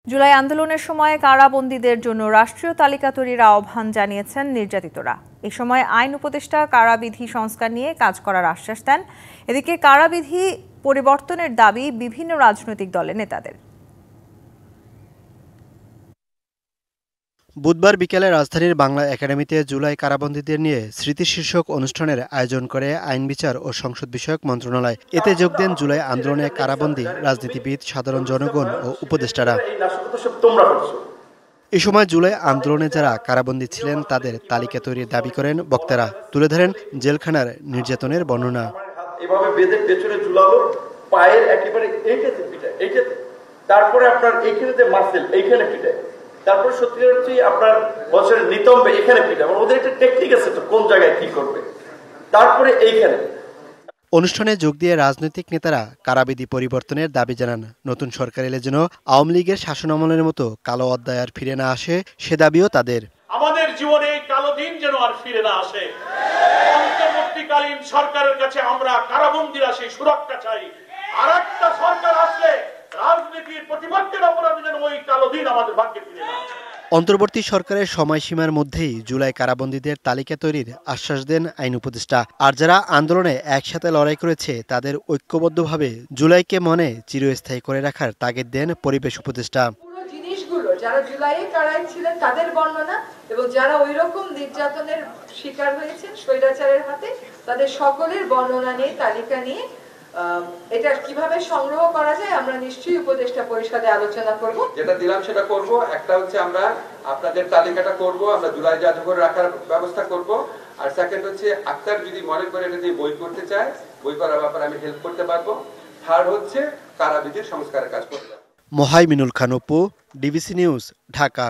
জুলাই আন্দোলনের সময় কারাবন্দীদের জন্য রাষ্ট্রীয় তালিকা তৈরির আহ্বান জানিয়েছেন নির্যাতিতরা। এই সময় আইন উপদেষ্টা কারাবিধি সংস্কার নিয়ে কাজ করার আশ্বাস দেন। এদিকে কারাবিধি পরিবর্তনের দাবি বিভিন্ন রাজনৈতিক দলের নেতাদের। বুধবার বিকেলে রাজধানীর বাংলা একাডেমিতে জুলাই কারাবন্দীদের নিয়ে স্মৃতি শীর্ষক অনুষ্ঠানের আয়োজন করে আইন বিচার ও সংসদ বিষয়ক মন্ত্রণালয়। এতে যোগ দেন জুলাই আন্দোলনে কারাবন্দী রাজনীতিবিদ, সাধারণ জনগণ ও উপদেষ্টারা। এ সময় জুলাই আন্দোলনে যারা কারাবন্দী ছিলেন তাদের তালিকা তৈরির দাবি করেন বক্তারা। তুলে ধরেন জেলখানার নির্যাতনের বর্ণনা। এভাবে বেঁধে পেছনে ঝুলালো, পায়ের একেবারে এইটাতে পিটায়, এইটাতে, তারপরে আপনার এইখানে যে মাসেল এইখানে পিটায়, তারপরে সত্যিকার হচ্ছে আপনার বছরের নিতম্বে এখানে পিটায়। ওদের একটা টেকনিক আছে তো কোন জায়গায় কি করবে, তারপরে এইখানে। অনুষ্ঠানে যোগ দিয়ে রাজনৈতিক নেতারা কারাবিধি পরিবর্তনের দাবি জানান। নতুন সরকার এলে যেন আওয়ামী লীগের শাসনামলের মতো কালো অধ্যায় আর ফিরে না আসে, সে দাবিও তাদের। আমাদের জীবনে এই কালো দিন যেন আর ফিরে না আসে। অন্তর্বর্তীকালীন সরকারের কাছে আমরা কারাবন্দীরা সেই সুরক্ষা চাই। আর একটা সরকার আসলে রাজনীতির প্রতিপক্ষের অপরাধে যেন ওই কালো দিন আমাদের ভাগ্যে ফিরে না আসে। অন্তর্বর্তী সরকারের সময়সীমার মধ্যেই জুলাই কারাবন্দীদের তালিকা তৈরির আশ্বাস দেন আইন উপদেষ্টা। আর যারা আন্দোলনে একসাথে লড়াই করেছে তাদের ঐক্যবদ্ধভাবে জুলাইকে মনে চিরস্থায়ী করে রাখার তাগিদ দেন পরিবেশ উপদেষ্টা। যারা জুলাইয়ে কারায় ছিলেন তাদের বর্ণনা এবং যারা ওই রকম নির্যাতনের শিকার হয়েছেন স্বৈরাচারের হাতে তাদের সকলের বর্ণনা নিয়ে তালিকা নিয়ে এটা কিভাবে সংগ্রহ করা যায় আমরা নিশ্চয়ই উপদেষ্টা পরিষদে আলোচনা করব। যেটা দিলাম সেটা করব। একটা হচ্ছে আমরা আপনাদের তালিকাটা করব, আমরা জুলাই জাদুঘর রাখার ব্যবস্থা করব। আর সেকেন্ড হচ্ছে আক্তার যদি মনে করে এটা দিয়ে বই করতে চায়, বই করার ব্যাপারে আমি হেল্প করতে পারবো। থার্ড হচ্ছে কারাবিধির সংস্কারের কাজ করতে। Mohaiminul Khan Apu, DBC news, Dhaka.